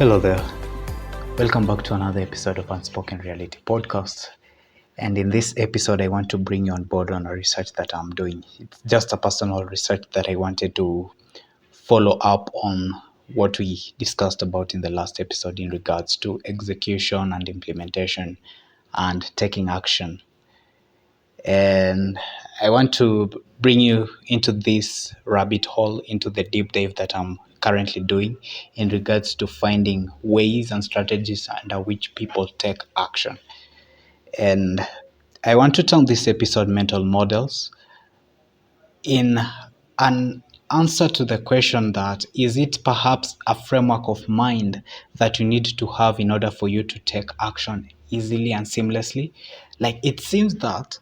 Hello there. Welcome back to another episode of Unspoken Reality podcast. And in this episode, I want to bring you on board on a research that I'm doing. It's just a personal research that I wanted to follow up on what we discussed about in the last episode in regards to execution and implementation and taking action. And I want to bring you into this rabbit hole, into the deep dive that I'm currently doing in regards to finding ways and strategies under which people take action. And I want to turn this episode Mental Models in an answer to the question that is it perhaps a framework of mind that you need to have in order for you to take action easily and seamlessly? Like it seems that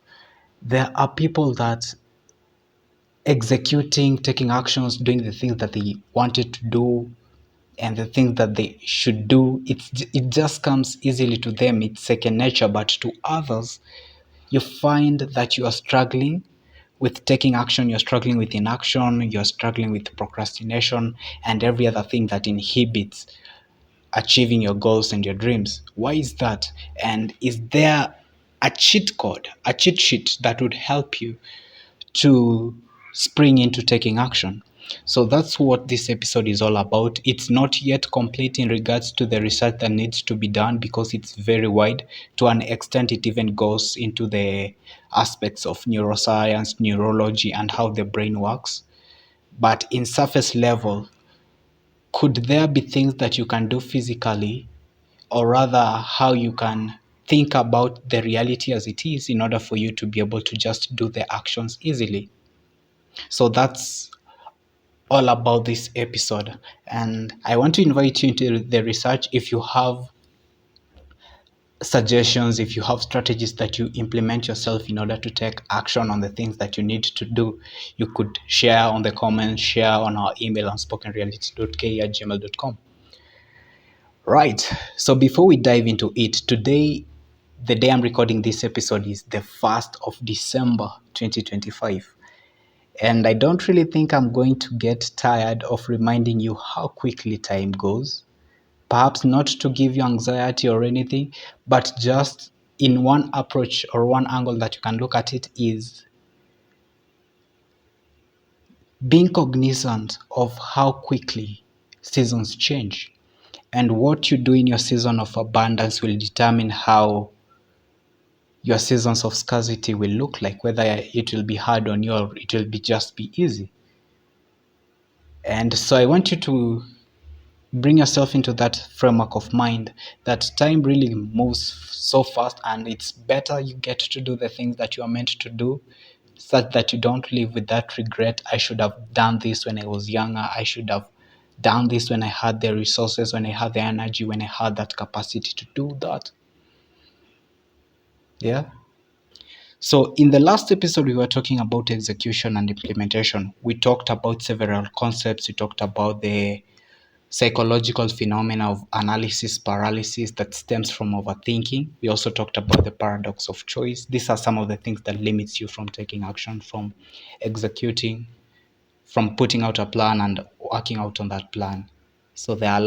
there are people that executing, taking actions, doing the things that they wanted to do and the things that they should do, it just comes easily to them. It's second nature. But to others, you find that you are struggling with taking action, you're struggling with inaction, you're struggling with procrastination and every other thing that inhibits achieving your goals and your dreams. Why is that? And is there a cheat code, a cheat sheet that would help you to spring into taking action? So that's what this episode is all about. It's not yet complete in regards to the research that needs to be done because it's very wide. To an extent, it even goes into the aspects of neuroscience, neurology, and how the brain works. But in surface level, could there be things that you can do physically, or rather how you can think about the reality as it is in order for you to be able to just do the actions easily? So that's all about this episode. And I want to invite you into the research. If you have suggestions, if you have strategies that you implement yourself in order to take action on the things that you need to do, you could share on the comments, share on our email unspokenreality.ke@gmail.com. Right. So before we dive into it, today, the day I'm recording this episode is the 1st of December 2025. And I don't really think I'm going to get tired of reminding you how quickly time goes. Perhaps not to give you anxiety or anything, but just in one approach or one angle that you can look at it is being cognizant of how quickly seasons change. And what you do in your season of abundance will determine how your seasons of scarcity will look like, whether it will be hard on you or it will just be easy. And so I want you to bring yourself into that framework of mind that time really moves so fast, and it's better you get to do the things that you are meant to do such that you don't live with that regret. I should have done this when I was younger. I should have done this when I had the resources, when I had the energy, when I had that capacity to do that. Yeah. So in the last episode, we were talking about execution and implementation. We talked about several concepts. We talked about the psychological phenomena of analysis paralysis that stems from overthinking. We also talked about the paradox of choice. These are some of the things that limits you from taking action, from executing, from putting out a plan and working out on that plan. So there are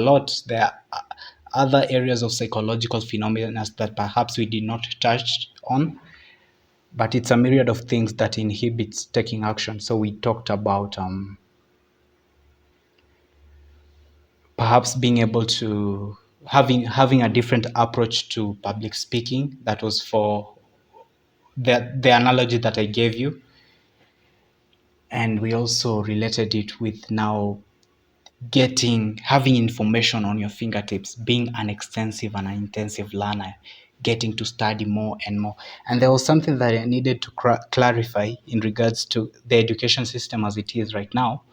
other areas of psychological phenomena that perhaps we did not touch on, but it's a myriad of things that inhibits taking action. So we talked about perhaps being able to having a different approach to public speaking. That was for the analogy that I gave you, and we also related it with now having information on your fingertips, being an extensive and an intensive learner, getting to study more and more. And there was something that I needed to clarify in regards to the education system as it is right now,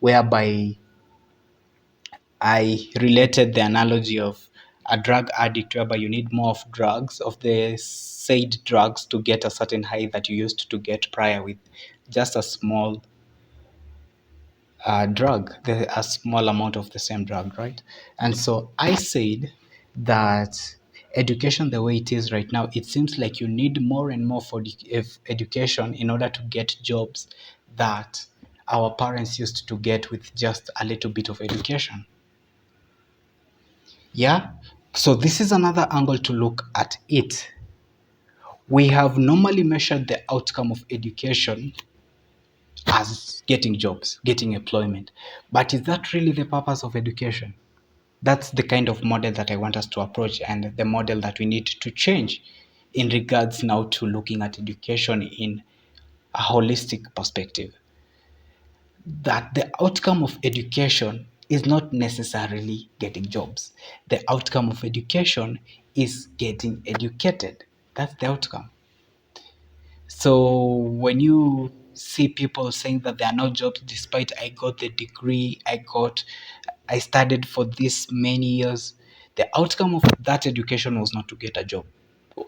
whereby I related the analogy of a drug addict, whereby you need more of drugs, of the said drugs, to get a certain high that you used to get prior with just a small a small amount of the same drug, right? And so I said that education, the way it is right now, it seems like you need more and more for education in order to get jobs that our parents used to get with just a little bit of education. Yeah. So this is another angle to look at it. We have normally measured the outcome of education as getting jobs, getting employment. But is that really the purpose of education? That's the kind of model that I want us to approach, and the model that we need to change in regards now to looking at education in a holistic perspective. That the outcome of education is not necessarily getting jobs. The outcome of education is getting educated. That's the outcome. So when you see people saying that there are no jobs despite I got the degree I studied for this many years, the outcome of that education was not to get a job.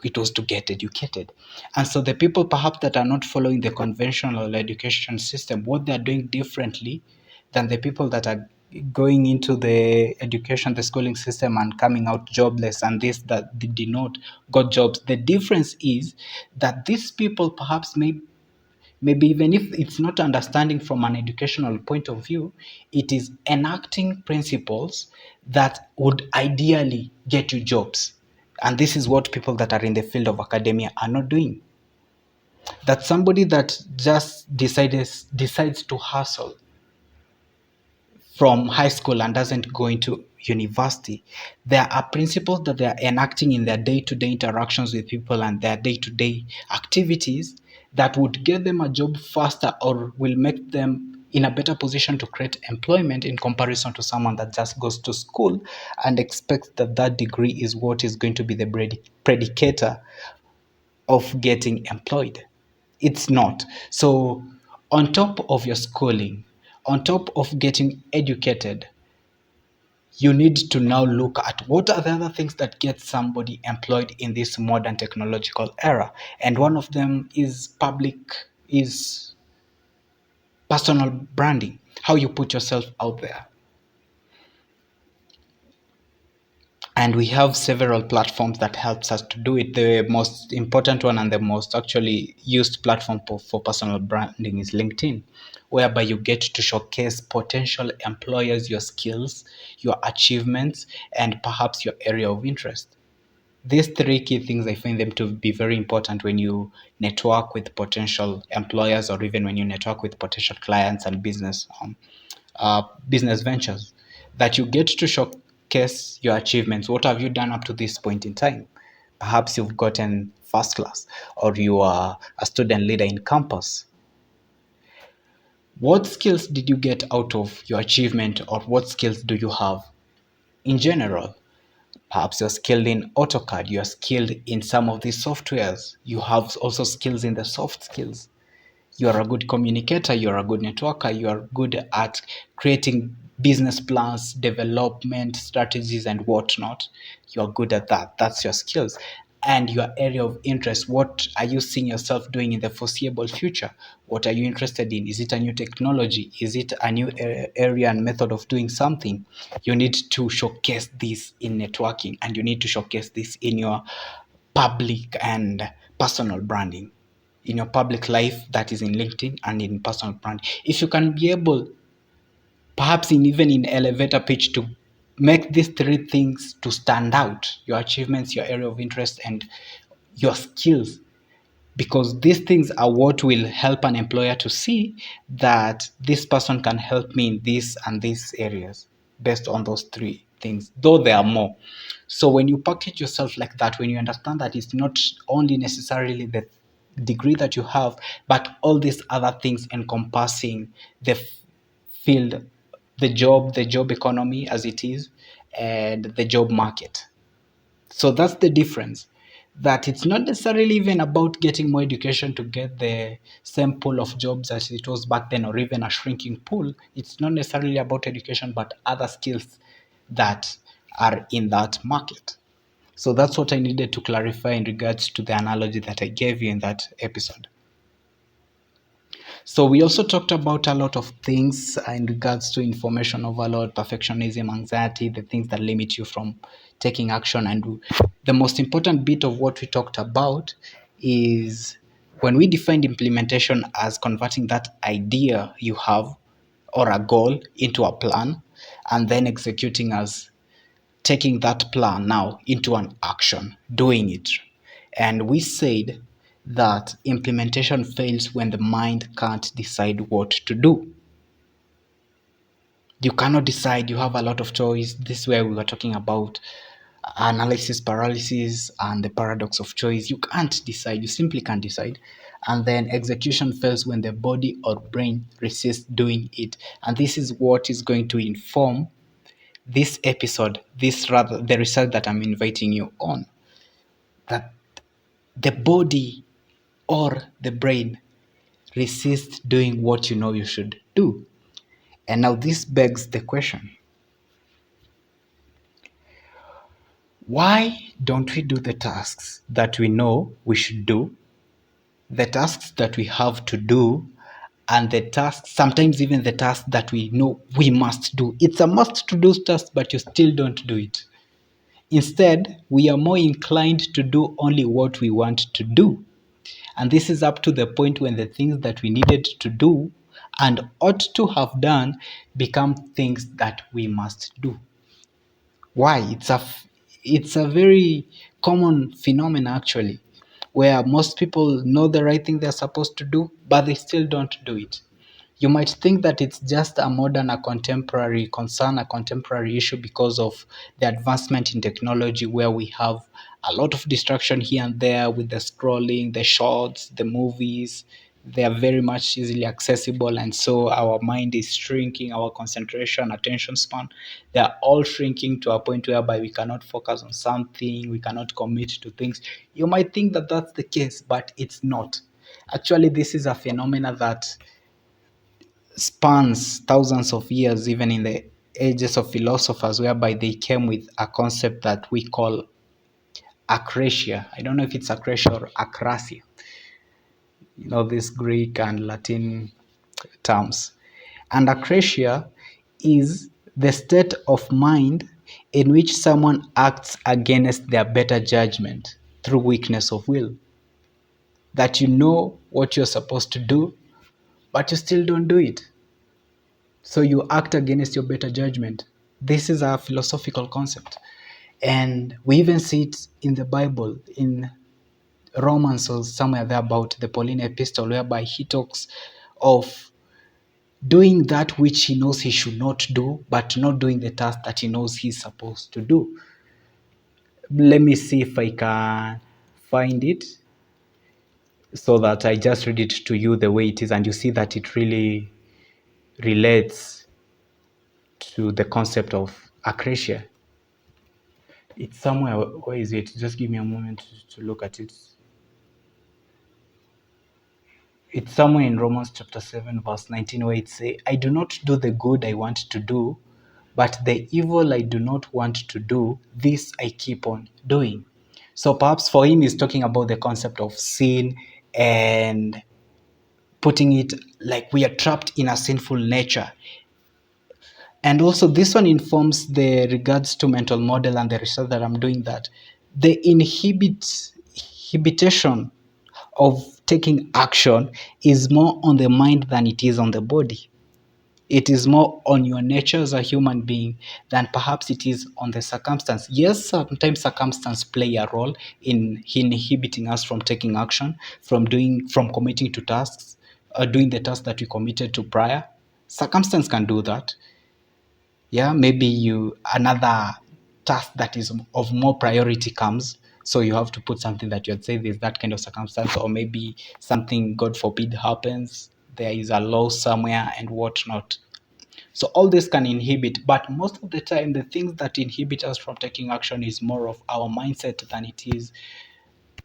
It was to get educated. And so the people perhaps that are not following the conventional education system, what they're doing differently than the people that are going into the education, the schooling system and coming out jobless, and this that they did not got jobs. The difference is that these people perhaps maybe even if it's not understanding from an educational point of view, it is enacting principles that would ideally get you jobs. And this is what people that are in the field of academia are not doing. That somebody that just decides to hustle from high school and doesn't go into university, there are principles that they are enacting in their day-to-day interactions with people and their day-to-day activities that would get them a job faster or will make them in a better position to create employment in comparison to someone that just goes to school and expects that that degree is what is going to be the predicator of getting employed. It's not. So, on top of your schooling, on top of getting educated, you need to now look at what are the other things that get somebody employed in this modern technological era. And one of them is personal branding, how you put yourself out there. And we have several platforms that helps us to do it. The most important one and the most actually used platform for personal branding is LinkedIn, whereby you get to showcase potential employers your skills, your achievements, and perhaps your area of interest. These three key things, I find them to be very important when you network with potential employers or even when you network with potential clients and business ventures, that you get to showcase your achievements. What have you done up to this point in time? Perhaps you've gotten first class or you are a student leader in campus. What skills did you get out of your achievement, or what skills do you have in general? Perhaps you're skilled in AutoCAD, you're skilled in some of these softwares. You have also skills in the soft skills. You are a good communicator, you're a good networker, you are good at creating business plans, development strategies, and whatnot. You are good at that. That's your skills. And your area of interest, what are you seeing yourself doing in the foreseeable future? What are you interested in? Is it a new technology? Is it a new area and method of doing something? You need to showcase this in networking, and you need to showcase this in your public and personal branding, in your public life, that is in LinkedIn, and in personal brand. If you can be able, perhaps in even in elevator pitch, to make these three things to stand out: your achievements, your area of interest, and your skills, because these things are what will help an employer to see that this person can help me in this and these areas based on those three things, though there are more. So when you package yourself like that, when you understand that it's not only necessarily the degree that you have, but all these other things encompassing the field, the job economy as it is, and the job market. So that's the difference. That it's not necessarily even about getting more education to get the same pool of jobs as it was back then, or even a shrinking pool. It's not necessarily about education, but other skills that are in that market. So that's what I needed to clarify in regards to the analogy that I gave you in that episode. So we also talked about a lot of things in regards to information overload, perfectionism, anxiety, the things that limit you from taking action. And the most important bit of what we talked about is when we defined implementation as converting that idea you have or a goal into a plan, and then executing as taking that plan now into an action, doing it. And we said that implementation fails when the mind can't decide what to do. You cannot decide, you have a lot of choice. This is where we were talking about analysis paralysis and the paradox of choice. You can't decide, you simply can't decide. And then execution fails when the body or brain resists doing it. And this is what is going to inform this episode, the research that I'm inviting you on, that the body or the brain resists doing what you know you should do. And now this begs the question, why don't we do the tasks that we know we should do, the tasks that we have to do, and the tasks, sometimes even the tasks that we know we must do? It's a must to do task, but you still don't do it. Instead, we are more inclined to do only what we want to do. And this is up to the point when the things that we needed to do and ought to have done become things that we must do. Why? It's a very common phenomenon actually, where most people know the right thing they're supposed to do, but they still don't do it. You might think that it's just a contemporary concern, a contemporary issue because of the advancement in technology, where we have a lot of distraction here and there with the scrolling, the shorts, the movies. They are very much easily accessible, and so our mind is shrinking, our concentration, attention span, they are all shrinking to a point whereby we cannot focus on something, we cannot commit to things. You might think that that's the case, but it's not. Actually, this is a phenomena that spans thousands of years, even in the ages of philosophers, whereby they came with a concept that we call acrasia. I don't know if it's acrasia or acrasia, these Greek and Latin terms. And acrasia is the state of mind in which someone acts against their better judgment through weakness of will. That you know what you're supposed to do, but you still don't do it. So you act against your better judgment. This is a philosophical concept. And we even see it in the Bible, in Romans or somewhere there, about the Pauline epistle, whereby he talks of doing that which he knows he should not do, but not doing the task that he knows he's supposed to do. Let me see if I can find it so that I just read it to you the way it is, and you see that it really relates to the concept of acrasia. It's somewhere. Where is it? Just give me a moment to look at it. It's somewhere in Romans chapter 7, verse 19, where it says, I do not do the good I want to do, but the evil I do not want to do, this I keep on doing. So perhaps for him, he's talking about the concept of sin and putting it like we are trapped in a sinful nature. And also this one informs the regards to mental model and the research that I'm doing, that the inhibition of taking action is more on the mind than it is on the body. It is more on your nature as a human being than perhaps it is on the circumstance. Yes, sometimes circumstance play a role in inhibiting us from taking action, from committing to tasks, doing the tasks that we committed to prior. Circumstance can do that. Yeah, maybe another task that is of more priority comes, so you have to put something that you'd say there's that kind of circumstance, or maybe something, God forbid, happens, there is a loss somewhere and whatnot. So all this can inhibit, but most of the time the things that inhibit us from taking action is more of our mindset than it is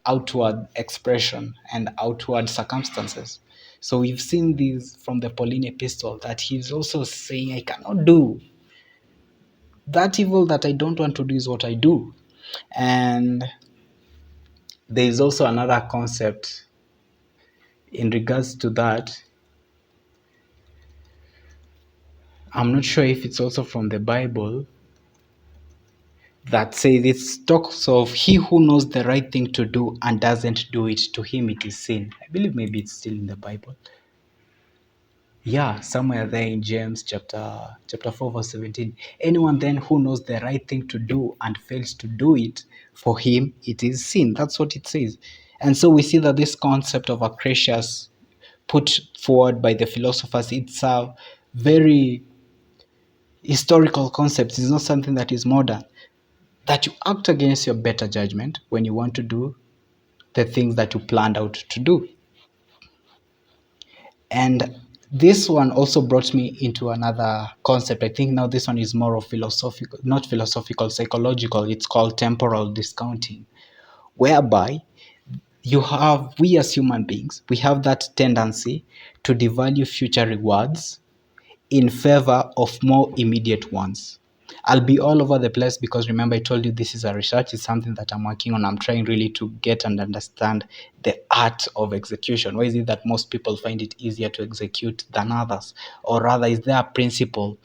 outward expression and outward circumstances. So we've seen this from the Pauline epistle, that he's also saying, I cannot do that evil that I don't want to do is what I do. And there is also another concept in regards to that. I'm not sure if it's also from the Bible, that says, it talks of he who knows the right thing to do and doesn't do it, to him it is sin. I believe maybe it's still in the Bible. Yeah, somewhere there in James chapter 4 verse 17. Anyone then who knows the right thing to do and fails to do it, for him it is sin. That's what it says. And so we see that this concept of acrisius put forward by the philosophers, it's a very historical concept. It's not something that is modern. That you act against your better judgment when you want to do the things that you planned out to do. And this one also brought me into another concept. I think now this one is more of philosophical, not philosophical, psychological. It's called temporal discounting, whereby we as human beings, we have that tendency to devalue future rewards in favor of more immediate ones. I'll be all over the place because remember, I told you this is a research, it's something that I'm working on. I'm trying really to get and understand the art of execution. Why is it that most people find it easier to execute than others? Or rather, is there a principle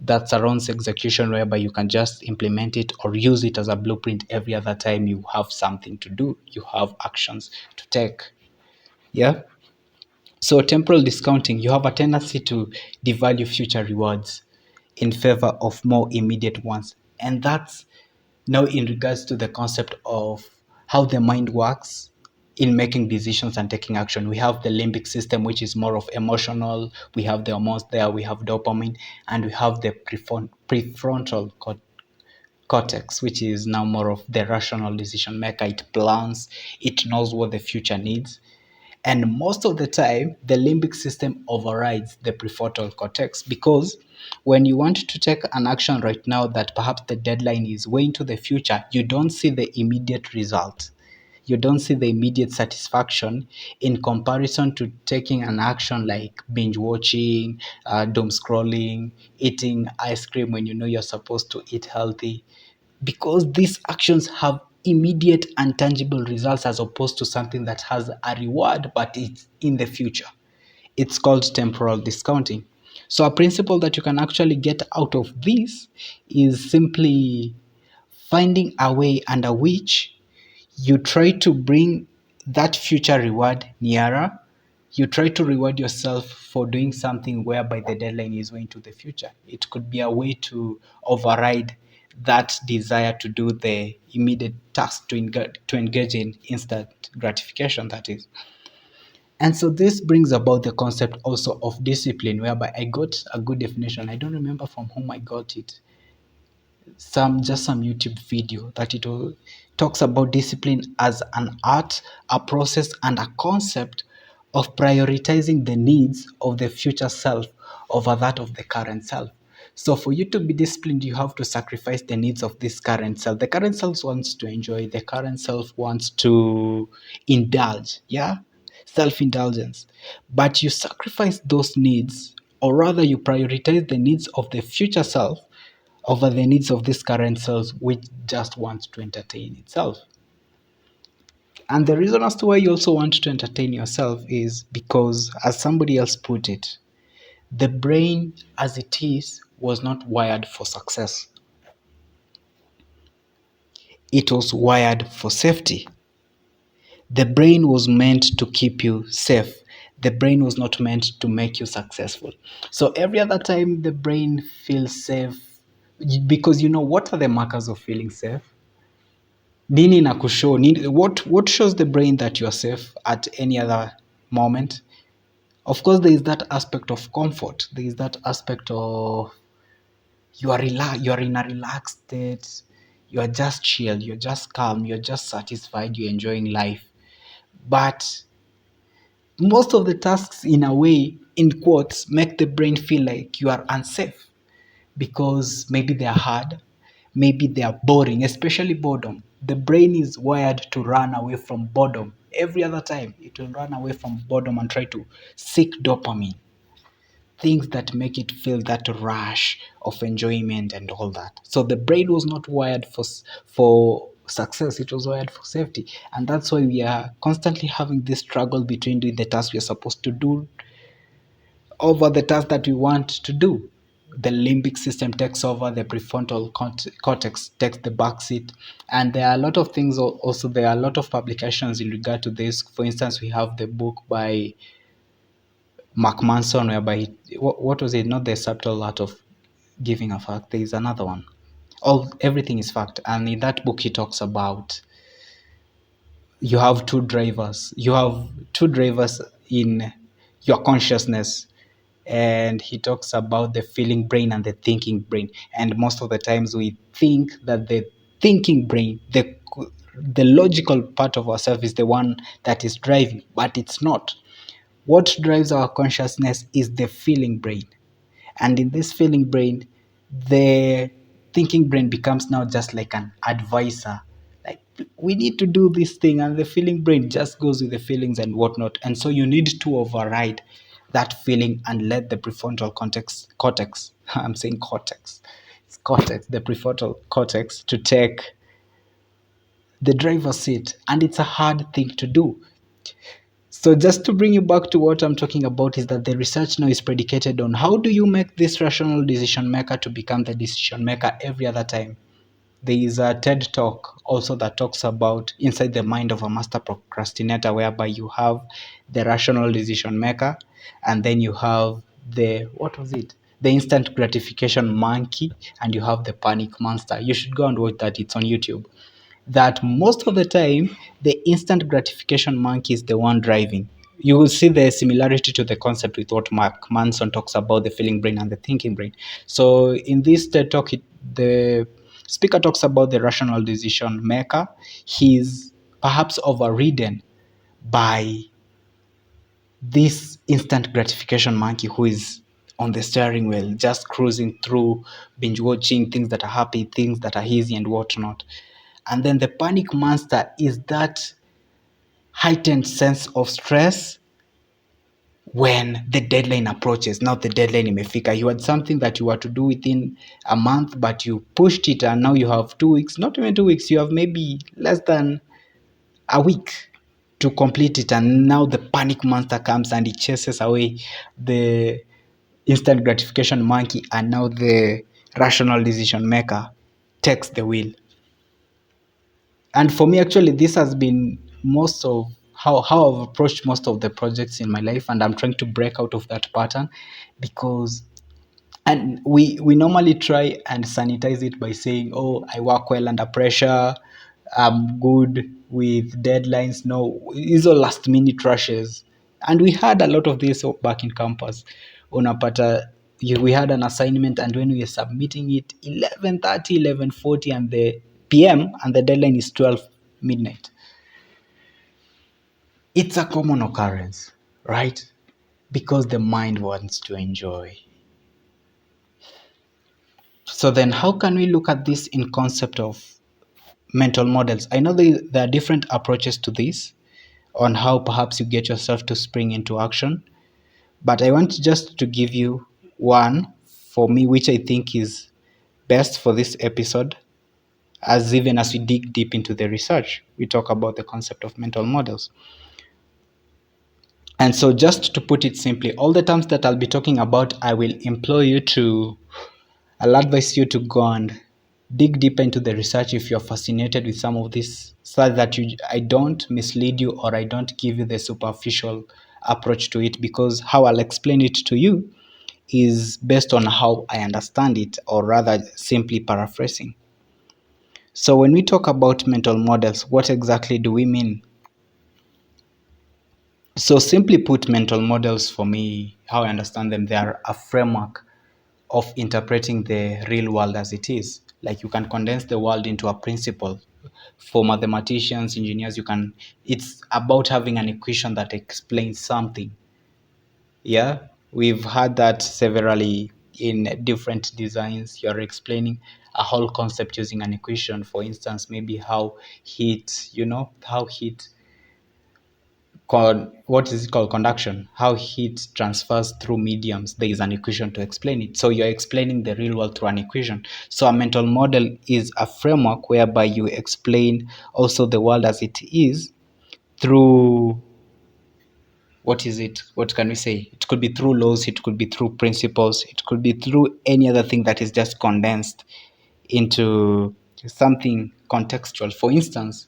that surrounds execution whereby you can just implement it or use it as a blueprint every other time you have something to do, you have actions to take? Yeah. So temporal discounting, you have a tendency to devalue future rewards in favor of more immediate ones. And that's now in regards to the concept of how the mind works in making decisions and taking action. We have the limbic system, which is more of emotional. We have the hormones there. We have dopamine, and we have the prefrontal cortex, which is now more of the rational decision maker. It plans. It knows what the future needs. And most of the time, the limbic system overrides the prefrontal cortex because when you want to take an action right now that perhaps the deadline is way into the future, you don't see the immediate result. You don't see the immediate satisfaction in comparison to taking an action like binge watching, doom scrolling, eating ice cream when you know you're supposed to eat healthy, because these actions have immediate and tangible results as opposed to something that has a reward but it's in the future. It's called temporal discounting. So a principle that you can actually get out of this is simply finding a way under which you try to bring that future reward nearer. You try to reward yourself for doing something whereby the deadline is way into the future. It could be a way to override that desire to do the immediate task, to engage in instant gratification, that is. And so this brings about the concept also of discipline, whereby I got a good definition. I don't remember from whom I got it, some YouTube video that talks about discipline as an art, a process, and a concept of prioritizing the needs of the future self over that of the current self. So for you to be disciplined, you have to sacrifice the needs of this current self. The current self wants to enjoy, the current self wants to indulge, yeah? Self-indulgence. But you sacrifice those needs, or rather you prioritize the needs of the future self over the needs of this current self, which just wants to entertain itself. And the reason as to why you also want to entertain yourself is because, as somebody else put it, the brain as it is was not wired for success. It was wired for safety. The brain was meant to keep you safe. The brain was not meant to make you successful. So every other time the brain feels safe, because you know what are the markers of feeling safe? Nini na kushow what shows the brain that you're safe at any other moment? Of course, there is that aspect of comfort. There is that aspect of you are in a relaxed state, you are just chill, you're just calm, you're just satisfied, you're enjoying life. But most of the tasks, in a way, in quotes, make the brain feel like you are unsafe because maybe they are hard, maybe they are boring, especially boredom. The brain is wired to run away from boredom. Every other time, it will run away from boredom and try to seek dopamine, things that make it feel that rush of enjoyment and all that. So the brain was not wired for success, it was wired for safety. And that's why we are constantly having this struggle between doing the tasks we are supposed to do over the task that we want to do. The limbic system takes over, the prefrontal cortex takes the back seat. And there are a lot of things also, there are a lot of publications in regard to this. For instance, we have the book by Mark Manson, whereby what was it? Not the subtle art of giving a fact. There is another one. Everything is fact, and in that book he talks about you have two drivers. You have two drivers in your consciousness, and he talks about the feeling brain and the thinking brain. And most of the times we think that the thinking brain, the logical part of ourselves, is the one that is driving, but it's not. What drives our consciousness is the feeling brain. And in this feeling brain, the thinking brain becomes now just like an advisor. Like, we need to do this thing, and the feeling brain just goes with the feelings and whatnot. And so you need to override that feeling and let the prefrontal cortex I'm saying cortex. It's cortex, the prefrontal cortex, to take the driver's seat. And it's a hard thing to do. So just to bring you back to what I'm talking about, is that the research now is predicated on how do you make this rational decision maker to become the decision maker every other time. There is a TED talk also that talks about inside the mind of a master procrastinator, whereby you have the rational decision maker, and then you have the instant gratification monkey, and you have the panic monster. You should go and watch that. It's on YouTube. That most of the time, the instant gratification monkey is the one driving. You will see the similarity to the concept with what Mark Manson talks about, the feeling brain and the thinking brain. So in this TED talk, the speaker talks about the rational decision maker. He's perhaps overridden by this instant gratification monkey who is on the steering wheel, just cruising through, binge watching things that are happy, things that are easy, and whatnot. And then the panic monster is that heightened sense of stress when the deadline approaches. Now the deadline imefika. You had something that you were to do within a month, but you pushed it, and now you have 2 weeks, not even 2 weeks, you have maybe less than a week to complete it. And now the panic monster comes and it chases away the instant gratification monkey, and now the rational decision maker takes the wheel. And for me, actually, this has been most of how I've approached most of the projects in my life, and I'm trying to break out of that pattern. Because and we normally try and sanitize it by saying, oh, I work well under pressure, I'm good with deadlines. No, these are last minute rushes. And we had a lot of this back in campus. Unapata, we had an assignment, and when we were submitting it, 11:30, 11:40 and the PM, and the deadline is 12 midnight. It's a common occurrence, right? Because the mind wants to enjoy. So then how can we look at this in concept of mental models? I know there are different approaches to this on how perhaps you get yourself to spring into action, but I want just to give you one for me, which I think is best for this episode. As even as we dig deep into the research, we talk about the concept of mental models. And so just to put it simply, all the terms that I'll be talking about, I'll advise you to go and dig deeper into the research if you're fascinated with some of this, so that I don't mislead you, or I don't give you the superficial approach to it, because how I'll explain it to you is based on how I understand it, or rather simply paraphrasing. So when we talk about mental models, what exactly do we mean? So simply put, mental models, for me, how I understand them, they are a framework of interpreting the real world as it is. Like, you can condense the world into a principle. For mathematicians, engineers, it's about having an equation that explains something. Yeah, we've had that severally in different designs. You're explaining a whole concept using an equation. For instance, maybe how heat what is it called, conduction, how heat transfers through mediums. There is an equation to explain it. So you're explaining the real world through an equation. So a mental model is a framework whereby you explain also the world as it is through, what can we say, it could be through laws, it could be through principles, it could be through any other thing that is just condensed into something contextual. For instance,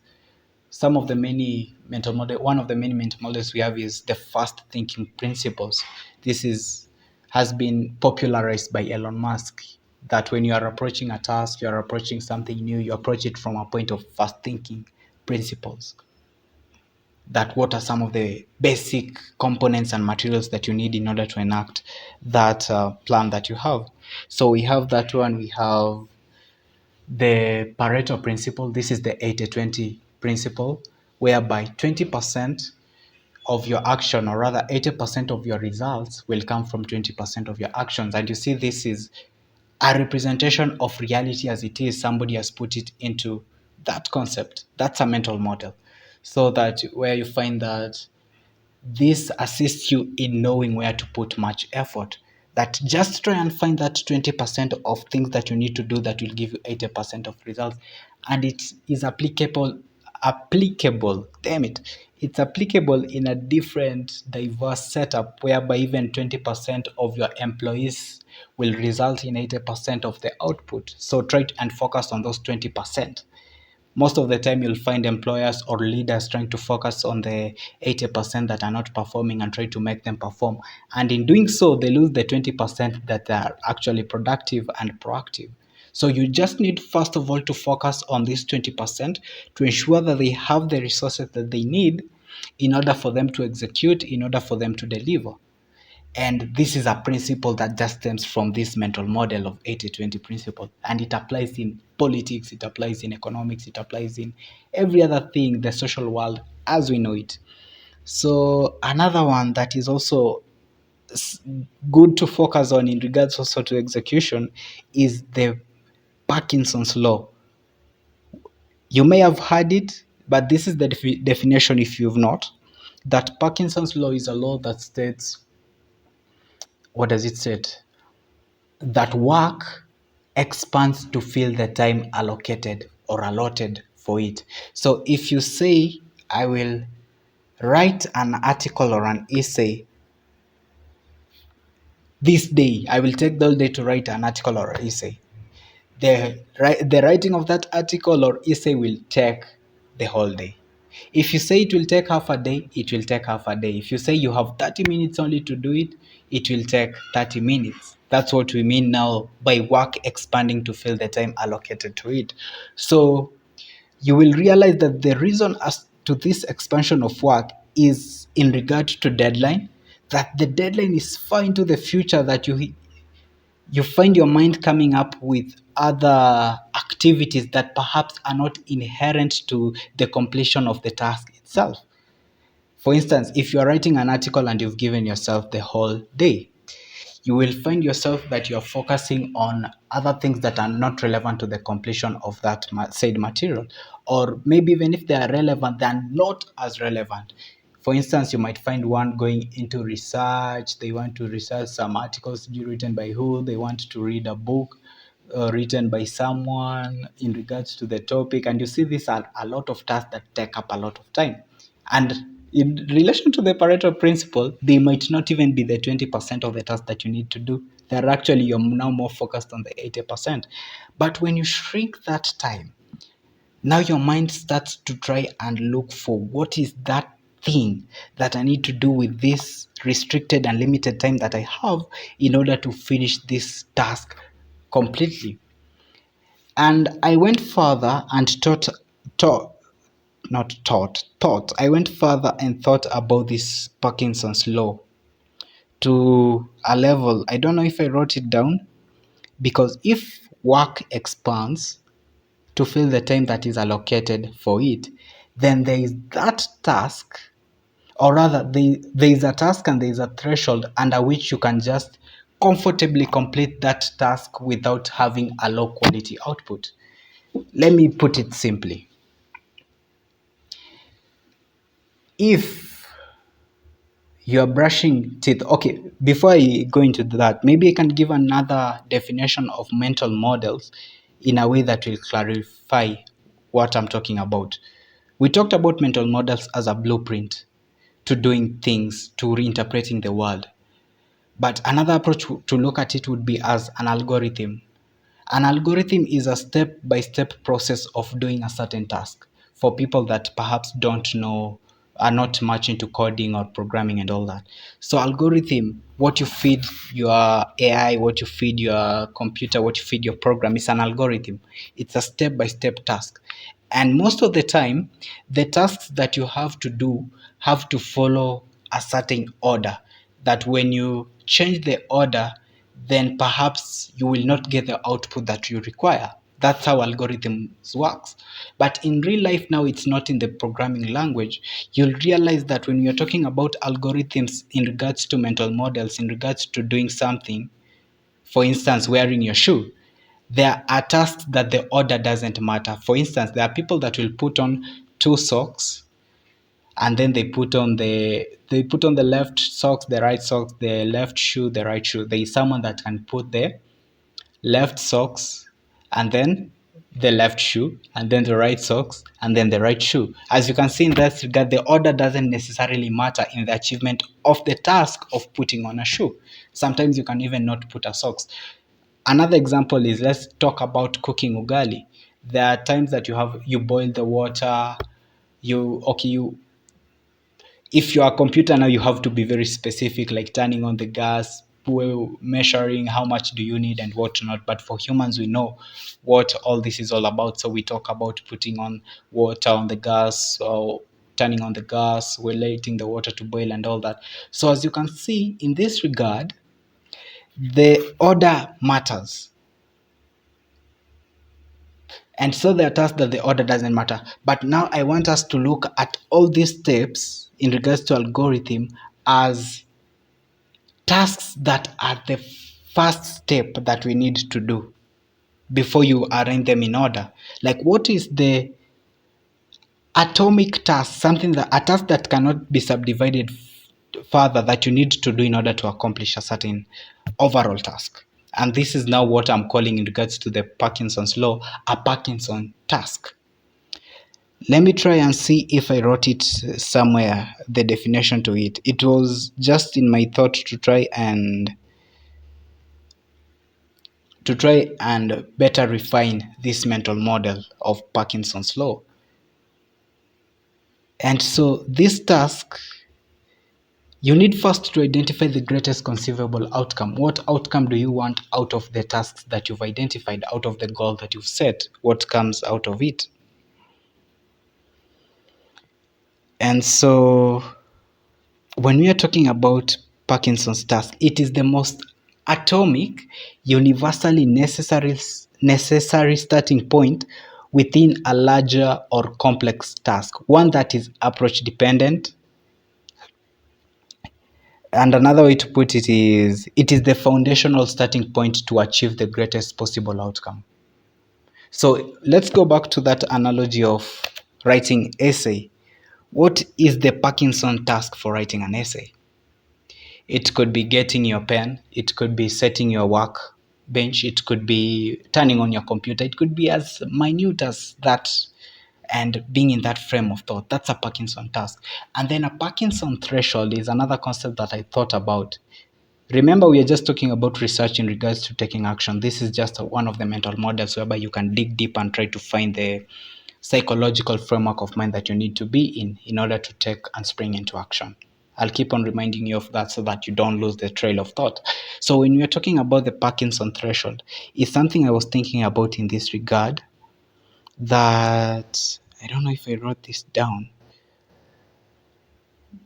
some of the many mental model one of the many mental models we have is the fast thinking principles. This is has been popularized by Elon Musk, that when you are approaching a task, you are approaching something new, you approach it from a point of fast thinking principles. That what are some of the basic components and materials that you need in order to enact that plan that you have. So we have that one. We have the Pareto principle. This is the 80-20 principle, whereby 20% of your action, or rather 80% of your results, will come from 20% of your actions. And you see, this is a representation of reality as it is. Somebody has put it into that concept. That's a mental model. So that where you find that this assists you in knowing where to put much effort. That just try and find that 20% of things that you need to do that will give you 80% of results. And it is applicable, damn it. It's applicable in a different, diverse setup whereby even 20% of your employees will result in 80% of the output. So try and focus on those 20%. Most of the time you'll find employers or leaders trying to focus on the 80% that are not performing and try to make them perform, and in doing so they lose the 20% that are actually productive and proactive. So you just need, first of all, to focus on this 20% to ensure that they have the resources that they need in order for them to execute, in order for them to deliver. And this is a principle that just stems from this mental model of 80-20 principle. And it applies in politics, it applies in economics, it applies in every other thing, the social world as we know it. So another one that is also good to focus on in regards also to execution is the Parkinson's law. You may have heard it, but this is the definition if you've not. That Parkinson's law is a law that states, what does it state? That work expands to fill the time allocated or allotted for it. So if you say, I will write an article or an essay this day, I will take the whole day to write an article or essay. The writing of that article or essay will take the whole day. If you say it will take half a day, it will take half a day. If you say you have 30 minutes only to do it, it will take 30 minutes. That's what we mean now by work expanding to fill the time allocated to it. So you will realize that the reason as to this expansion of work is in regard to deadline, that the deadline is far into the future, that you find your mind coming up with other activities that perhaps are not inherent to the completion of the task itself. For instance, if you are writing an article and you've given yourself the whole day, you will find yourself that you're focusing on other things that are not relevant to the completion of that said material. Or maybe even if they are relevant, they're not as relevant. For instance, you might find one going into research. They want to research some articles written by who. They want to read a book written by someone in regards to the topic. And you see, these are a lot of tasks that take up a lot of time. And in relation to the Pareto principle, they might not even be the 20% of the task that you need to do. They're actually, you're now more focused on the 80%. But when you shrink that time, now your mind starts to try and look for what is that thing that I need to do with this restricted and limited time that I have in order to finish this task completely. And I went further and taught not taught, thought. I went further and thought about this Parkinson's law to a level. I don't know if I wrote it down, because if work expands to fill the time that is allocated for it, then there is that task, or rather, there is a task and there is a threshold under which you can just comfortably complete that task without having a low quality output. Let me put it simply. If you're brushing teeth. Okay, before I go into that, maybe I can give another definition of mental models in a way that will clarify what I'm talking about. We talked about mental models as a blueprint to doing things, to reinterpreting the world. But another approach to look at it would be as an algorithm. An algorithm is a step-by-step process of doing a certain task. for people that perhaps don't know, are not much into coding or programming and all that. So algorithm, what you feed your AI, what you feed your computer, what you feed your program is an algorithm. It's a step-by-step task. And most of the time, the tasks that you have to do have to follow a certain order, that when you change the order, then perhaps you will not get the output that you require. That's how algorithms works. But in real life now, it's not in the programming language. You'll realize that when you're talking about algorithms in regards to mental models, in regards to doing something, for instance, wearing your shoe, there are tasks that the order doesn't matter. For instance, there are people that will put on two socks, and then they put on the left socks, the right socks, the left shoe, the right shoe. There is someone that can put the left socks and then the left shoe and then the right socks and then the right shoe. As you can see in that regard, the order doesn't necessarily matter in the achievement of the task of putting on a shoe. Sometimes you can even not put a socks. Another example is, let's talk about cooking ugali. There are times that you boil the water, you if you are a computer now, you have to be very specific, like turning on the gas, measuring how much do you need and whatnot. But for humans, we know what all this is all about. So we talk about putting on water on the gas, or turning on the gas, we're letting the water to boil and all that. So as you can see in this regard, the order matters. And so there are tasks that the order doesn't matter. But now I want us to look at all these steps in regards to algorithm as tasks that are the first step that we need to do before you arrange them in order. Like, what is the atomic task, a task that cannot be subdivided further, that you need to do in order to accomplish a certain overall task? And this is now what I'm calling, in regards to the Parkinson's law, a Parkinson task. Let me try and see if I wrote it somewhere, the definition to it. It was just in my thought to try and better refine this mental model of Parkinson's law. And so this task, you need first to identify the greatest conceivable outcome. What outcome do you want out of the tasks that you've identified, out of the goal that you've set? What comes out of it? And so when we are talking about Parkinson's task, it is the most atomic, universally necessary starting point within a larger or complex task, one that is approach dependent. And another way to put it is the foundational starting point to achieve the greatest possible outcome. So let's go back to that analogy of writing essay. What is the Parkinson task for writing an essay? It could be getting your pen, it could be setting your work bench, it could be turning on your computer, it could be as minute as that, and being in that frame of thought. That's a Parkinson task. And then a Parkinson threshold is another concept that I thought about. Remember, we are just talking about research in regards to taking action. This is just one of the mental models whereby you can dig deep and try to find the psychological framework of mind that you need to be in order to take and spring into action. I'll keep on reminding you of that so that you don't lose the trail of thought. So when we're talking about the Parkinson threshold, it's something I was thinking about in this regard, that I don't know if I wrote this down,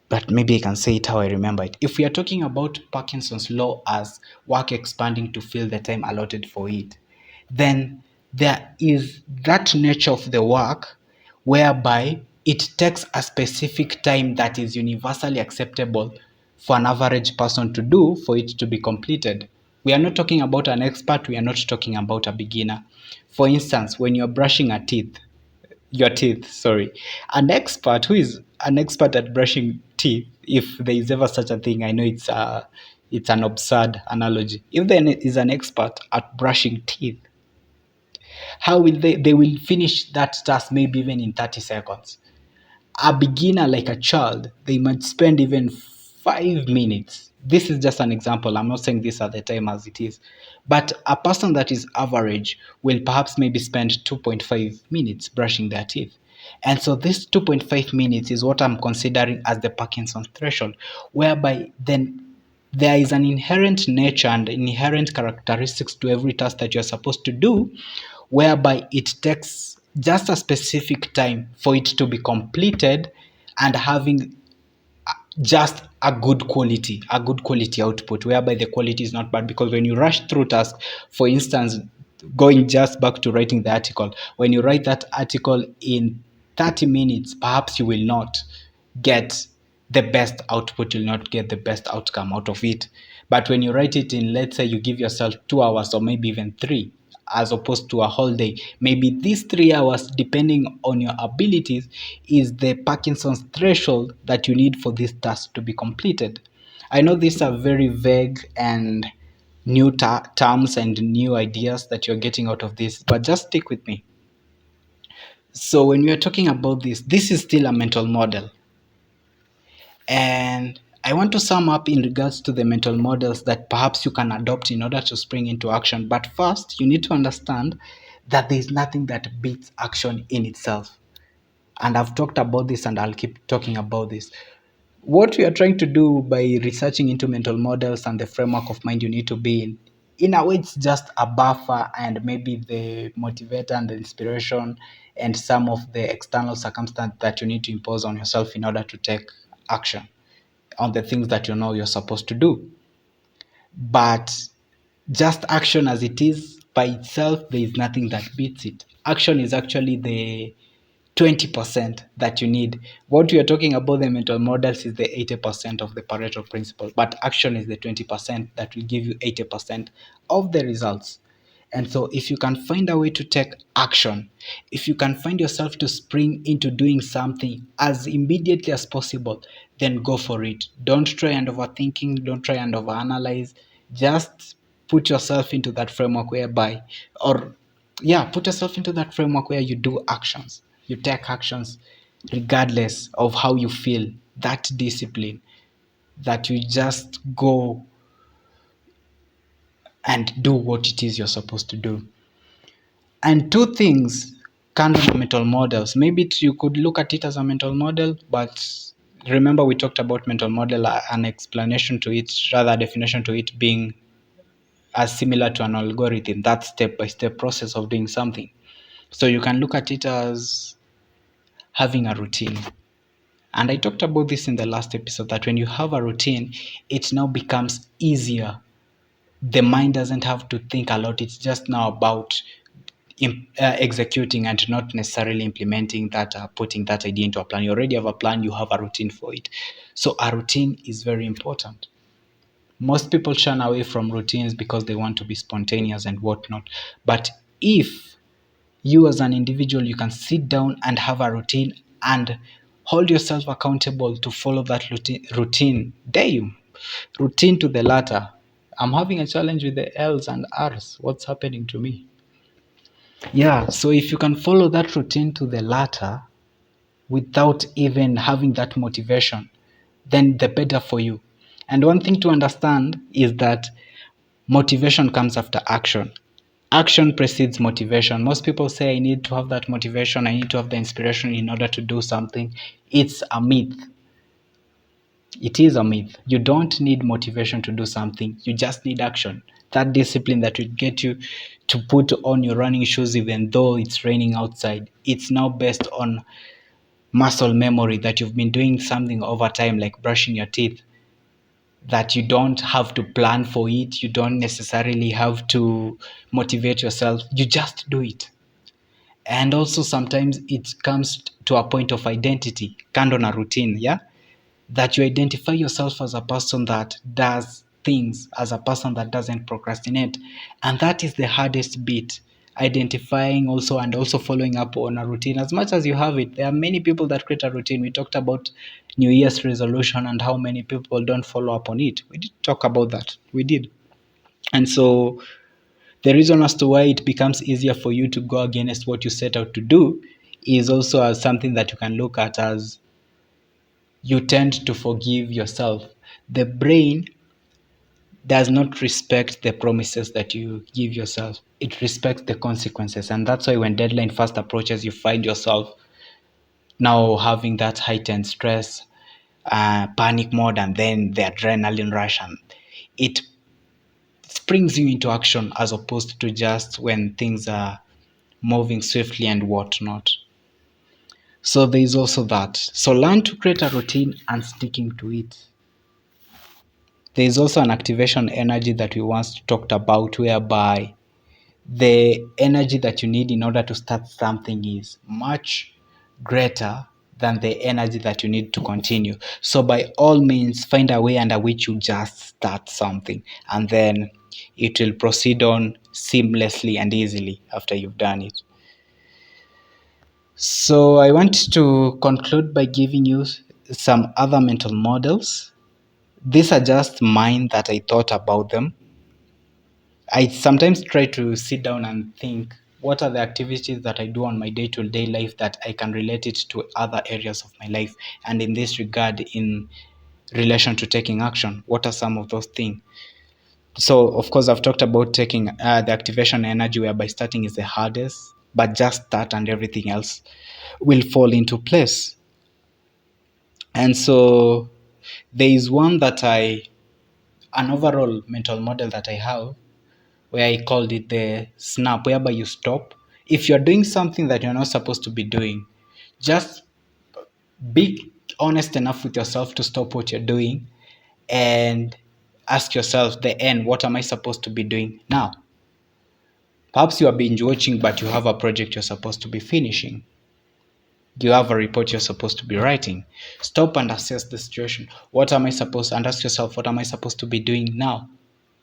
but maybe I can say it how I remember it. If we are talking about Parkinson's law as work expanding to fill the time allotted for it, then there is that nature of the work whereby it takes a specific time that is universally acceptable for an average person to do for it to be completed. We are not talking about an expert, we are not talking about a beginner. For instance, when you're brushing your teeth, sorry. Who is an expert at brushing teeth, if there is ever such a thing, I know it's an absurd analogy. If there is an expert at brushing teeth, how will they will finish that task maybe even in 30 seconds. A beginner, like a child, they might spend even 5 minutes. This is just an example. I'm not saying this at the time as it is. But a person that is average will perhaps maybe spend 2.5 minutes brushing their teeth. And so this 2.5 minutes is what I'm considering as the Parkinson threshold, whereby then there is an inherent nature and inherent characteristics to every task that you're supposed to do, whereby it takes just a specific time for it to be completed and having just a good quality output, whereby the quality is not bad. Because when you rush through tasks, for instance, going just back to writing the article, when you write that article in 30 minutes, perhaps you will not get the best output, you'll not get the best outcome out of it. But when you write it in, let's say you give yourself 2 hours or maybe even three, as opposed to a whole day, maybe these 3 hours, depending on your abilities, is the Parkinson's threshold that you need for this task to be completed. I know these are very vague and new terms and new ideas that you're getting out of this, but just stick with me. So when we are talking about this is still a mental model. And I want to sum up in regards to the mental models that perhaps you can adopt in order to spring into action. But first, you need to understand that there is nothing that beats action in itself. And I've talked about this and I'll keep talking about this. What we are trying to do by researching into mental models and the framework of mind you need to be in a way, it's just a buffer and maybe the motivator and the inspiration and some of the external circumstance that you need to impose on yourself in order to take action on the things that you know you're supposed to do. But just action as it is by itself, there is nothing that beats it. Action is actually the 20% that you need. What we are talking about the mental models is the 80% of the Pareto principle, but action is the 20% that will give you 80% of the results. And so if you can find a way to take action, if you can find yourself to spring into doing something as immediately as possible, then go for it. Don't try and overthinking, don't try and overanalyze. Just put yourself into that framework whereby, or yeah, put yourself into that framework where you do actions. You take actions regardless of how you feel. That discipline that you just go and do what it is you're supposed to do. And two things kind of mental models. Maybe you could look at it as a mental model, but remember we talked about mental model, an explanation to it, rather a definition to it being as similar to an algorithm, that step-by-step process of doing something. So you can look at it as having a routine. And I talked about this in the last episode, that when you have a routine, it now becomes easier. The mind doesn't have to think a lot. It's just now about executing and not necessarily implementing that, putting that idea into a plan. You already have a plan, you have a routine for it. So a routine is very important. Most people shun away from routines because they want to be spontaneous and whatnot. But if you as an individual, you can sit down and have a routine and hold yourself accountable to follow that routine. Damn, routine to the latter. I'm having a challenge with the L's and R's. What's happening to me? Yeah, so if you can follow that routine to the latter without even having that motivation, then the better for you. And one thing to understand is that motivation comes after action. Action precedes motivation. Most people say, I need to have that motivation, I need to have the inspiration in order to do something. It's a myth. It is a myth. You don't need motivation to do something. You just need action. That discipline that will get you to put on your running shoes even though it's raining outside. It's now based on muscle memory, that you've been doing something over time, like brushing your teeth, that you don't have to plan for it. You don't necessarily have to motivate yourself. You just do it. And also sometimes it comes to a point of identity, kind of a routine, yeah? That you identify yourself as a person that does things, as a person that doesn't procrastinate. And that is the hardest bit, identifying also and also following up on a routine. As much as you have it, there are many people that create a routine. We talked about New Year's resolution and how many people don't follow up on it. We did talk about that. We did. And so the reason as to why it becomes easier for you to go against what you set out to do is also as something that you can look at as you tend to forgive yourself. The brain does not respect the promises that you give yourself. It respects the consequences. And that's why when deadline first approaches, you find yourself now having that heightened stress, panic mode, and then the adrenaline rush, and it springs you into action as opposed to just when things are moving swiftly and whatnot. So there is also that. So learn to create a routine and sticking to it. There is also an activation energy that we once talked about, whereby the energy that you need in order to start something is much greater than the energy that you need to continue. So by all means, find a way under which you just start something, and then it will proceed on seamlessly and easily after you've done it. So I want to conclude by giving you some other mental models. These are just mine that I thought about them. I sometimes try to sit down and think, what are the activities that I do on my day-to-day life that I can relate it to other areas of my life? And in this regard, in relation to taking action, what are some of those things? So, of course, I've talked about taking the activation energy, whereby starting is the hardest, but just start and everything else will fall into place. And so there is an overall mental model that I have, where I called it the snap, whereby you stop. If you're doing something that you're not supposed to be doing, just be honest enough with yourself to stop what you're doing and ask yourself, the end, what am I supposed to be doing now? Perhaps you are binge watching, but you have a project you're supposed to be finishing. You have a report you're supposed to be writing. Stop and assess the situation. And ask yourself, what am I supposed to be doing now?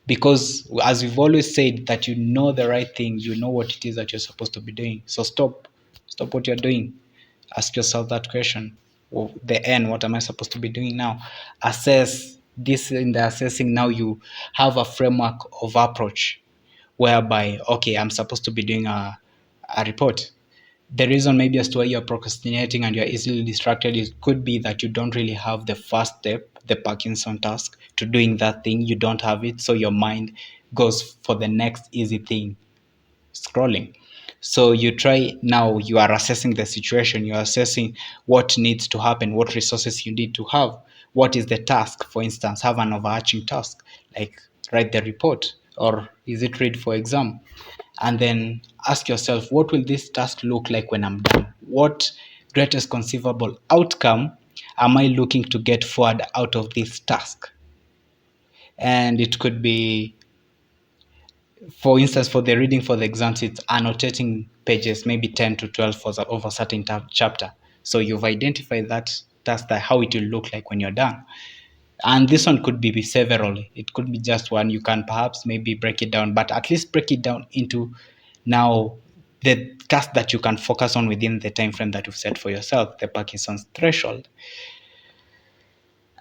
Because as we've always said, that you know the right thing, you know what it is that you're supposed to be doing. So stop what you're doing. Ask yourself that question. Well, the end, what am I supposed to be doing now? Assess this. In the assessing, now you have a framework of approach, whereby, okay, I'm supposed to be doing a report. The reason maybe as to why you're procrastinating and you're easily distracted, it could be that you don't really have the first step, the Parkinson task, to doing that thing. You don't have it, so your mind goes for the next easy thing, scrolling. So you try, now you are assessing the situation, you are assessing what needs to happen, what resources you need to have, what is the task. For instance, have an overarching task like write the report, or is it read for exam? And then ask yourself, what will this task look like when I'm done? What greatest conceivable outcome am I looking to get forward out of this task? And it could be, for instance, for the reading for the exams, it's annotating pages, maybe 10 to 12 of a certain chapter. So you've identified that task, that how it will look like when you're done. And this one could be several. It could be just one. You can perhaps maybe break it down, but at least break it down into now the task that you can focus on within the time frame that you've set for yourself, the Parkinson's threshold.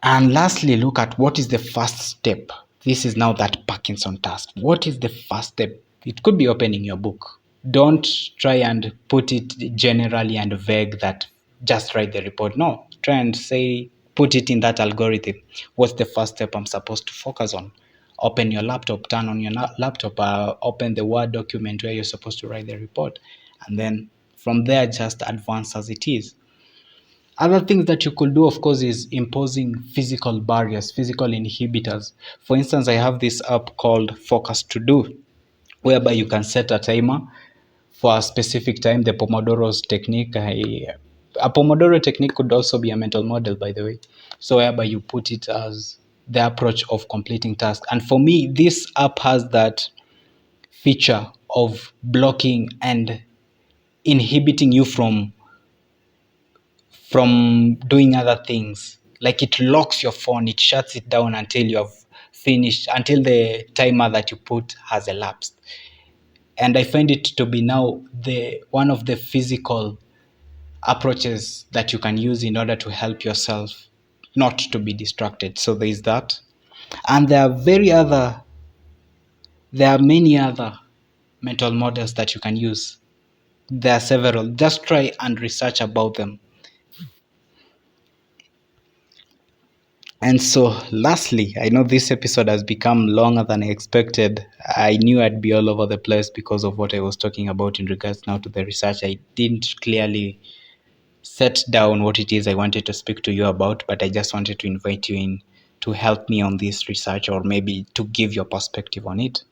And lastly, look at what is the first step. This is now that Parkinson task. What is the first step? It could be opening your book. Don't try and put it generally and vague that just write the report. No, try and say, put it in that algorithm. What's the first step I'm supposed to focus on? Open your laptop, turn on your laptop, open the Word document where you're supposed to write the report. And then from there, just advance as it is. Other things that you could do, of course, is imposing physical barriers, physical inhibitors. For instance, I have this app called Focus to Do, whereby you can set a timer for a specific time, the Pomodoro's technique. A Pomodoro technique could also be a mental model, by the way. So whereby you put it as the approach of completing tasks. And for me, this app has that feature of blocking and inhibiting you from doing other things. Like it locks your phone, it shuts it down until you have finished, until the timer that you put has elapsed. And I find it to be now the one of the physical approaches that you can use in order to help yourself not to be distracted. So there is that. And there are many other mental models that you can use. There are several. Just try and research about them. And so, lastly, I know this episode has become longer than I expected. I knew I'd be all over the place because of what I was talking about in regards now to the research. I didn't clearly set down what it is I wanted to speak to you about, but I just wanted to invite you in to help me on this research, or maybe to give your perspective on it.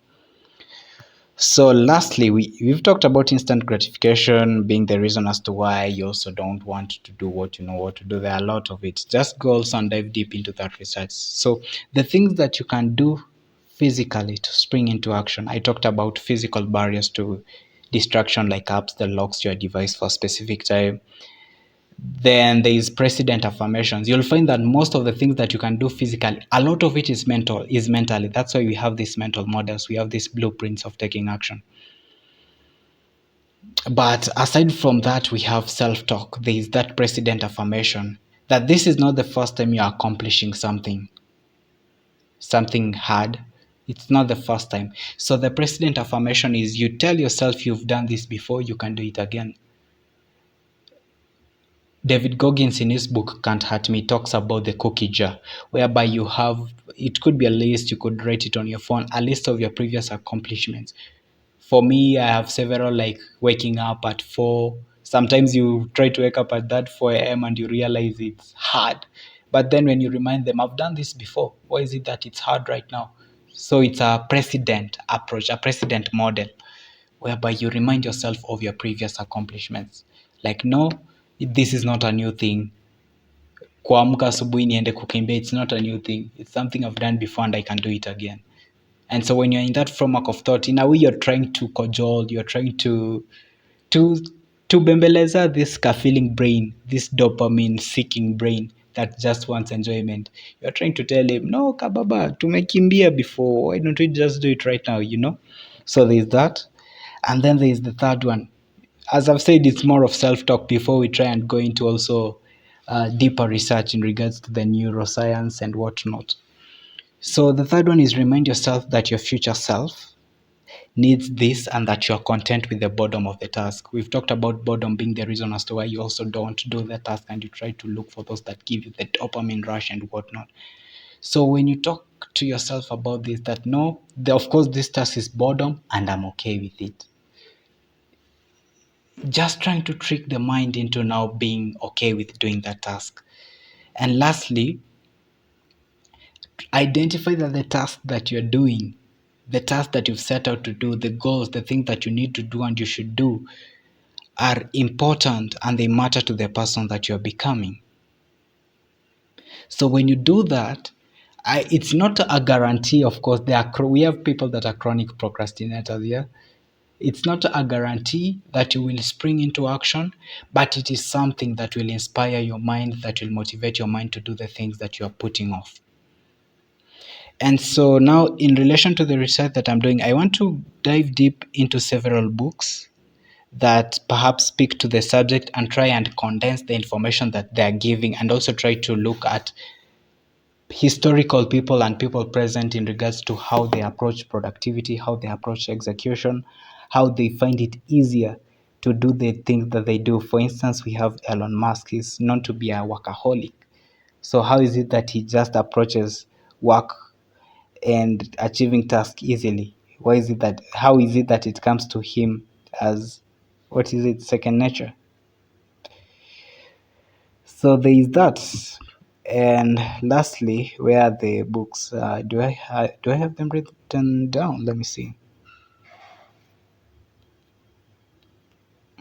So lastly, we've talked about instant gratification being the reason as to why you also don't want to do what you know what to do. There are a lot of it. Just go also and dive deep into that research. So the things that you can do physically to spring into action. I talked about physical barriers to distraction, like apps that locks your device for a specific time. Then there is precedent affirmations. You'll find that most of the things that you can do physically, a lot of it is mentally. That's why we have these mental models, we have these blueprints of taking action. But aside from that, we have self-talk. There is that precedent affirmation that this is not the first time you are accomplishing something hard. It's not the first time. So the precedent affirmation is you tell yourself you've done this before, you can do it again. David Goggins in his book Can't Hurt Me talks about the cookie jar, whereby you have, it could be a list, you could write it on your phone, a list of your previous accomplishments. For me, I have several, like waking up at 4. Sometimes you try to wake up at that 4 a.m. and you realize it's hard. But then when you remind them, I've done this before. Why is it that it's hard right now? So it's a precedent approach, a precedent model, whereby you remind yourself of your previous accomplishments. Like, no, this is not a new thing. Kuamka asubuhi niende kukimbia, it's not a new thing. It's something I've done before and I can do it again. And so when you're in that framework of thought, in a way you're trying to cajole, you're trying to to bembeleza this feeling brain, this dopamine seeking brain that just wants enjoyment. You're trying to tell him, no, kababa, tumekimbia before. Why don't we just do it right now, you know? So there's that. And then there's the third one. As I've said, it's more of self-talk before we try and go into also deeper research in regards to the neuroscience and whatnot. So the third one is remind yourself that your future self needs this and that you're content with the boredom of the task. We've talked about boredom being the reason as to why you also don't do the task and you try to look for those that give you the dopamine rush and whatnot. So when you talk to yourself about this, that no, of course, this task is boredom and I'm okay with it. Just trying to trick the mind into now being okay with doing that task. And lastly, identify that the task that you're doing, the task that you've set out to do, the goals, the things that you need to do and you should do are important and they matter to the person that you're becoming. So when you do that, it's not a guarantee, of course. We have people that are chronic procrastinators here. It's not a guarantee that you will spring into action, but it is something that will inspire your mind, that will motivate your mind to do the things that you are putting off. And so now, in relation to the research that I'm doing, I want to dive deep into several books that perhaps speak to the subject and try and condense the information that they're giving, and also try to look at historical people and people present in regards to how they approach productivity, how they approach execution, how they find it easier to do the things that they do. For instance, we have Elon Musk. He's known to be a workaholic. So how is it that he just approaches work and achieving tasks easily? Why is it that, how is it that it comes to him as, what is it, second nature? So there is that. And lastly, where are the books? Do I have them written down? Let me see.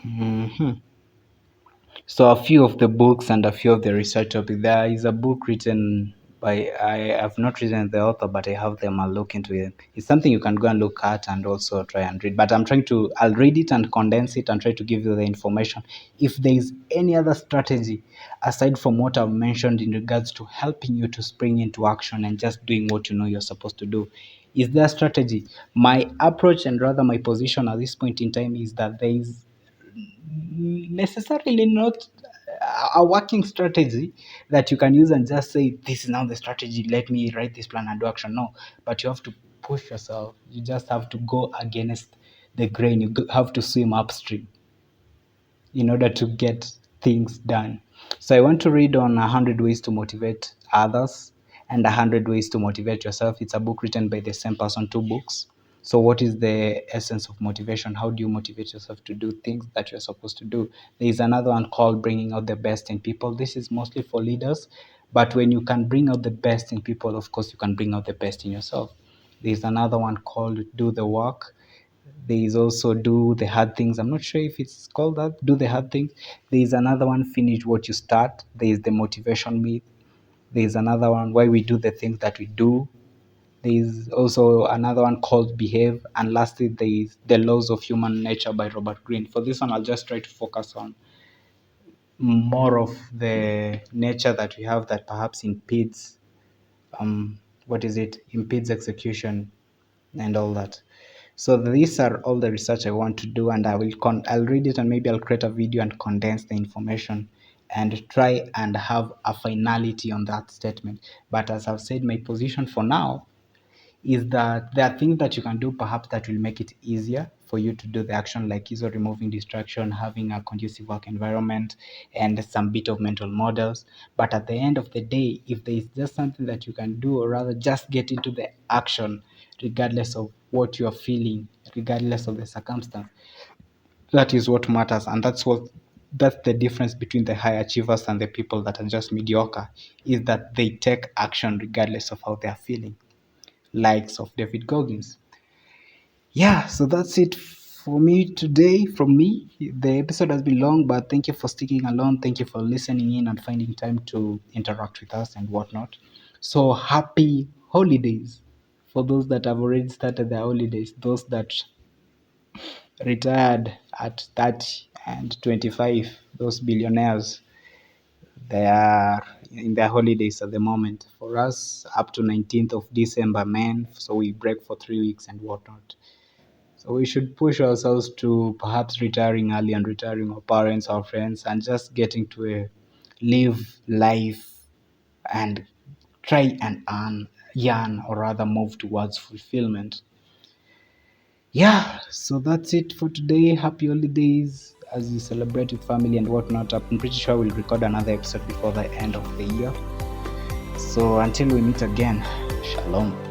Mhm. So a few of the books and a few of the research topics. There is a book written by, I have not written the author, but I have them. I'll look into it. It's something you can go and look at and also try and read. But I'll read it and condense it and try to give you the information. If there is any other strategy aside from what I've mentioned in regards to helping you to spring into action and just doing what you know you're supposed to do, is there a strategy? My approach and rather my position at this point in time is that there is necessarily not a working strategy that you can use and just say, this is now the strategy, let me write this plan and do action. No, but you have to push yourself. You just have to go against the grain. Have to swim upstream in order to get things done. So I want to read on 100 ways to motivate others and 100 ways to motivate yourself. It's a book written by the same person, two books. So what is the essence of motivation? How do you motivate yourself to do things that you're supposed to do? There is another one called bringing out the best in people. This is mostly for leaders, but when you can bring out the best in people, of course, you can bring out the best in yourself. There's another one called do the work. There is also do the hard things. I'm not sure if it's called that, do the hard things. There is another one, finish what you start. There is the motivation myth. There is another one, why we do the things that we do. There is also another one called behave. And lastly, there is the laws of human nature by Robert Greene. For this one, I'll just try to focus on more of the nature that we have that perhaps impedes impedes execution and all that. So these are all the research I want to do, and I'll read it, and maybe I'll create a video and condense the information and try and have a finality on that statement. But as I've said, my position for now is that there are things that you can do perhaps that will make it easier for you to do the action, like easily removing distraction, having a conducive work environment, and some bit of mental models. But at the end of the day, if there is just something that you can do, or rather just get into the action, regardless of what you are feeling, regardless of the circumstance, that is what matters. And that's the difference between the high achievers and the people that are just mediocre, is that they take action regardless of how they are feeling. Likes of David Goggins. Yeah, so that's it for me today. From me, the episode has been long, but thank you for sticking along. Thank you for listening in and finding time to interact with us and whatnot. So happy holidays for those that have already started their holidays, those that retired at 30 and 25, those billionaires. They are in their holidays at the moment. For us, up to 19th of December, man. So we break for 3 weeks and whatnot. So we should push ourselves to perhaps retiring early and retiring our parents, our friends, and just getting to live life and try and yearn, or rather move towards fulfillment. Yeah, so that's it for today. Happy holidays as you celebrate with family and whatnot. I'm pretty sure we'll record another episode before the end of the year. So until we meet again, shalom.